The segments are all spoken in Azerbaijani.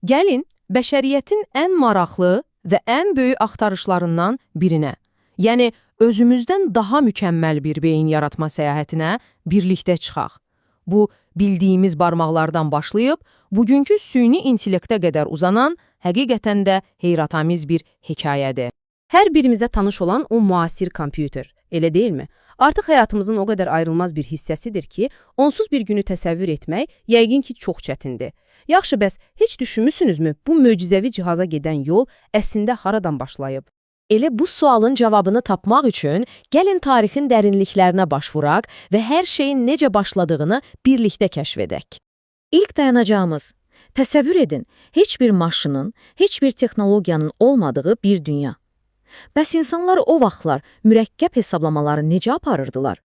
Gəlin, bəşəriyyətin ən maraqlı və ən böyük axtarışlarından birinə, yəni özümüzdən daha mükəmməl bir beyin yaratma səyahətinə birlikdə çıxaq. Bu, bildiyimiz barmaqlardan başlayıb, bugünkü süni intellektə qədər uzanan, həqiqətən də heyrətamiz bir hekayədir. Hər birimizə tanış olan o müasir kompüter, elə deyilmi? Artıq həyatımızın o qədər ayrılmaz bir hissəsidir ki, onsuz bir günü təsəvvür etmək yəqin ki, çox çətindir. Yaxşı, bəs heç düşünmüsünüzmü, bu möcüzəvi cihaza gedən yol əslində haradan başlayıb? Elə bu sualın cavabını tapmaq üçün gəlin tarixin dərinliklərinə baş vuraq və hər şeyin necə başladığını birlikdə kəşf edək. İlk dayanacağımız, təsəvvür edin, heç bir maşının, heç bir texnologiyanın olmadığı bir dünya. Bəs insanlar o vaxtlar mürəkkəb hesablamaları necə aparırdılar?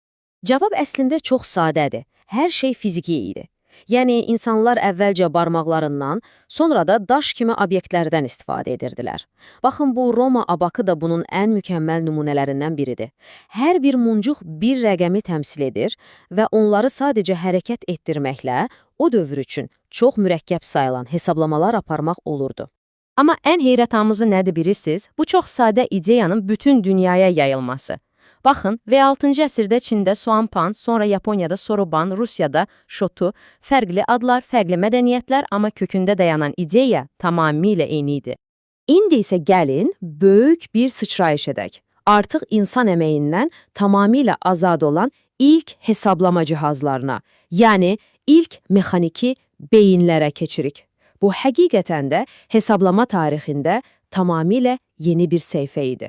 Cavab əslində çox sadədir. Hər şey fiziki idi. Yəni, insanlar əvvəlcə barmaqlarından, sonra da daş kimi obyektlərdən istifadə edirdilər. Baxın, bu Roma abakı da bunun ən mükəmməl nümunələrindən biridir. Hər bir muncuq bir rəqəmi təmsil edir və onları sadəcə hərəkət etdirməklə o dövr üçün çox mürəkkəb sayılan hesablamalar aparmaq olurdu. Amma ən heyrətamızı nədir bilirsiniz? Bu çox sadə ideyanın bütün dünyaya yayılması. Baxın, V6-cı əsrdə Çində Suanpan, sonra Yaponiyada Soroban, Rusiyada Shotu, fərqli adlar, fərqli mədəniyyətlər, amma kökündə dayanan ideya tamamilə eyni idi. İndi isə gəlin, böyük bir sıçrayış edək. Artıq insan əməyindən tamamilə azad olan ilk hesablama cihazlarına, yəni ilk mexaniki beyinlərə keçirik. Bu həqiqətən də hesablama tarixində tamamilə yeni bir səhifə idi.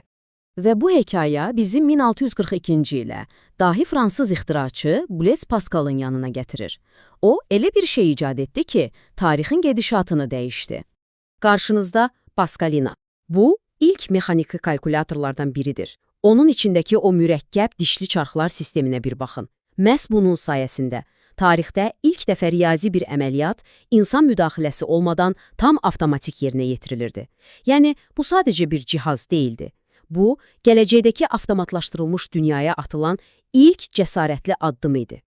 Və bu hekayə bizi 1642-ci ilə dahi fransız ixtiraçı Blaise Pascal'ın yanına gətirir. O, elə bir şey icad etdi ki, tarixin gedişatını dəyişdi. Qarşınızda Pascalina. Bu, ilk mexaniki kalkulatorlardan biridir. Onun içindəki o mürəkkəb dişli çarxlar sisteminə bir baxın. Məhz bunun sayəsində tarixdə ilk dəfə riyazi bir əməliyyat insan müdaxiləsi olmadan tam avtomatik yerinə yetirilirdi. Yəni, bu sadəcə bir cihaz deyildi. Bu, gələcəkdəki avtomatlaşdırılmış dünyaya atılan ilk cəsarətli addım idi.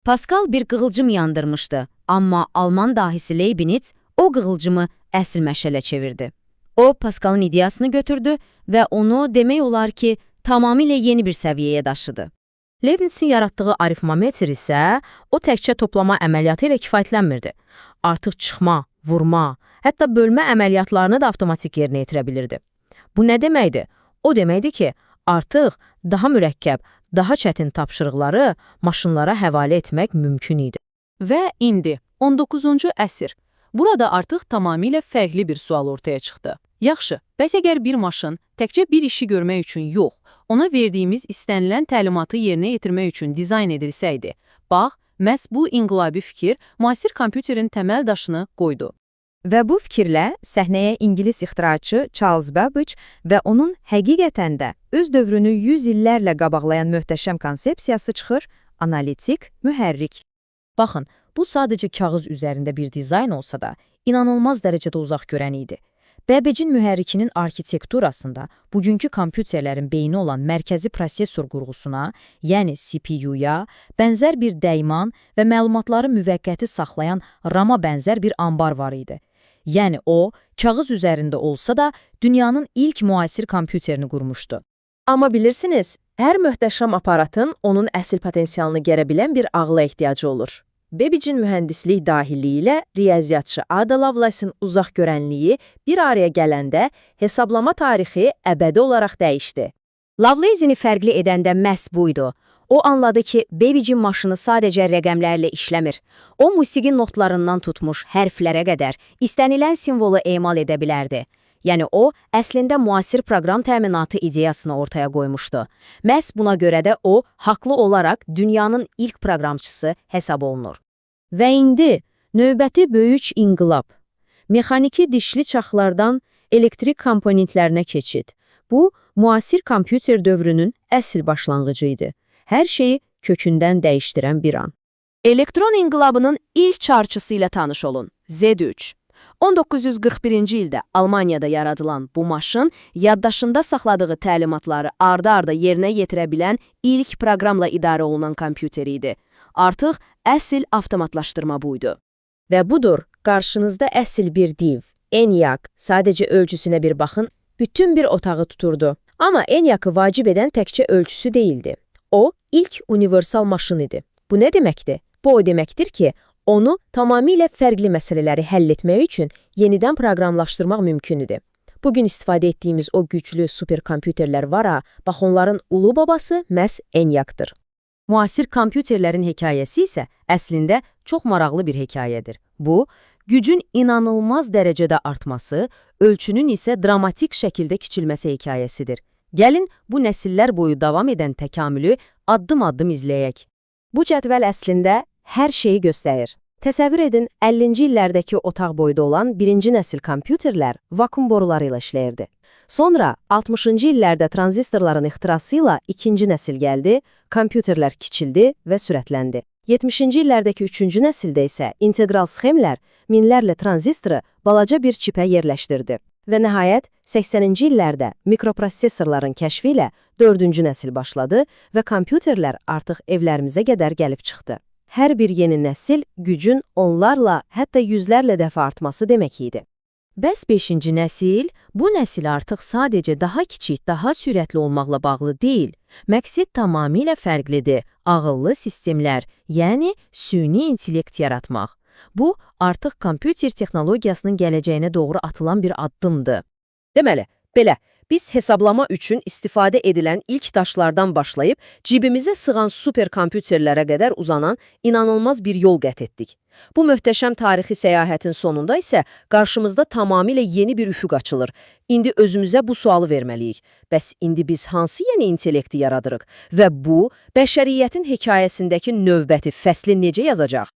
Pascal bir qığılcım yandırmışdı, amma Alman dahisi Leibniz o qığılcımı əsl məşələ çevirdi. O, Pascal'ın ideyasını götürdü və onu demək olar ki, tamamilə yeni bir səviyyəyə daşıdı. Leibnizin yaratdığı arifmometr isə o təkcə toplama əməliyyatı ilə kifayətlənmirdi. Artıq çıxma, vurma, hətta bölmə əməliyyatlarını da avtomatik yerinə yetirə bilirdi. Bu nə deməkdir? O deməkdir ki, artıq daha mürəkkəb, daha çətin tapşırıqları maşınlara həvalə etmək mümkün idi. Və indi 19-cu əsr. Burada artıq tamamilə fərqli bir sual ortaya çıxdı. Yaxşı, bəs əgər bir maşın təkcə bir işi görmək üçün yox, ona verdiyimiz istənilən təlimatı yerinə yetirmək üçün dizayn edilsəydi, bax, məhz bu inqilabi fikir müasir kompüterin təməl daşını qoydu. Və bu fikirlə səhnəyə İngilis ixtiraçı Charles Babbage və onun həqiqətən də öz dövrünü 100 illərlə qabaqlayan möhtəşəm konsepsiyası çıxır, analitik mühərrik. Baxın, bu sadəcə kağız üzərində bir dizayn olsa da, inanılmaz dərəcədə uzaq görən idi. Babbage'in mühərrikinin arxitekturasında bugünkü kompüterlərin beyni olan mərkəzi prosesor qurğusuna, yəni CPU-ya, bənzər bir dəyman və məlumatları müvəqqəti saxlayan RAM-a bənzər bir ambar var idi. Yəni o, kağız üzərində olsa da, dünyanın ilk müasir kompüterini qurmuşdu. Amma bilirsiniz, hər möhtəşəm aparatın onun əsl potensialını gərə bilən bir ağla ehtiyacı olur. Babbage'in mühəndislik dahiliyi ilə riyaziyyatçı Ada Lovelace'in uzaq görənliyi bir araya gələndə hesablama tarixi əbədi olaraq dəyişdi. Lovelace'ini fərqli edən də məhz buydu. O anladı ki, Babbage'in maşını sadəcə rəqəmlərlə işləmir. O, musiqi notlarından tutmuş hərflərə qədər istənilən simvolu emal edə bilərdi. Yəni o, əslində müasir proqram təminatı ideyasını ortaya qoymuşdu. Məhz buna görə də o, haqlı olaraq dünyanın ilk proqramçısı hesab olunur. Və indi növbəti böyük inqilab. Mexaniki dişli çaxlardan elektrik komponentlərinə keçid. Bu, müasir kompüter dövrünün əsl başlanğıcı idi. Hər şeyi kökündən dəyişdirən bir an. Elektron inqilabının ilk çarçısı ilə tanış olun. Z3. 1941-ci ildə Almaniyada yaradılan bu maşın yaddaşında saxladığı təlimatları arda-arda yerinə yetirə bilən ilk proqramla idarə olunan kompüter idi. Artıq əsl avtomatlaşdırma buydu. Və budur, qarşınızda əsl bir div, ENIAC, sadəcə ölçüsünə bir baxın, bütün bir otağı tuturdu. Amma ENIAC-ı vacib edən təkcə ölçüsü değildi. O, ilk universal maşın idi. Bu nə deməkdir? Bu o deməkdir ki, onu tamamilə fərqli məsələləri həll etmək üçün yenidən proqramlaşdırmaq mümkün idi. Bugün istifadə etdiyimiz o güclü superkompüterlər var ha, bax onların ulu babası məhz ENIAC-dır. Müasir kompüterlərin hekayəsi isə əslində çox maraqlı bir hekayədir. Bu, gücün inanılmaz dərəcədə artması, ölçünün isə dramatik şəkildə kiçilməsi hekayəsidir. Gəlin bu nəsillər boyu davam edən təkamülü addım-addım izləyək. Bu cədvəl əslində hər şeyi göstərir. Təsəvvür edin, 50-ci illərdəki otaq boyda olan birinci nəsil kompüterlər vakum boruları ilə işləyirdi. Sonra 60-cı illərdə tranzistorların ixtirası ilə ikinci nəsil gəldi, kompüterlər kiçildi və sürətləndi. 70-ci illərdəki üçüncü nəsildə isə integral sxemlər minlərlə tranzistoru balaca bir çipə yerləşdirdi. Və nəhayət, 80-ci illərdə mikroprosessorların kəşfi ilə dördüncü nəsil başladı və kompüterlər artıq evlərimizə qədər gəlib çıxdı. Hər bir yeni nəsil gücün onlarla, hətta yüzlərlə dəfə artması demək idi. Bəs 5-ci nəsil, bu nəsil artıq sadəcə daha kiçik, daha sürətli olmaqla bağlı deyil. Məqsəd tamamilə fərqlidir. Ağıllı sistemlər, yəni süni intellekt yaratmaq. Bu, artıq kompüter texnologiyasının gələcəyinə doğru atılan bir addımdır. Deməli, belə, biz hesablama üçün istifadə edilən ilk daşlardan başlayıb cibimizə sığan superkompüterlərə qədər uzanan inanılmaz bir yol qət etdik. Bu möhtəşəm tarixi səyahətin sonunda isə qarşımızda tamamilə yeni bir üfüq açılır. İndi özümüzə bu sualı verməliyik. Bəs indi biz hansı yeni intellekti yaradırıq? Və bu, bəşəriyyətin hekayəsindəki növbəti fəsli necə yazacaq?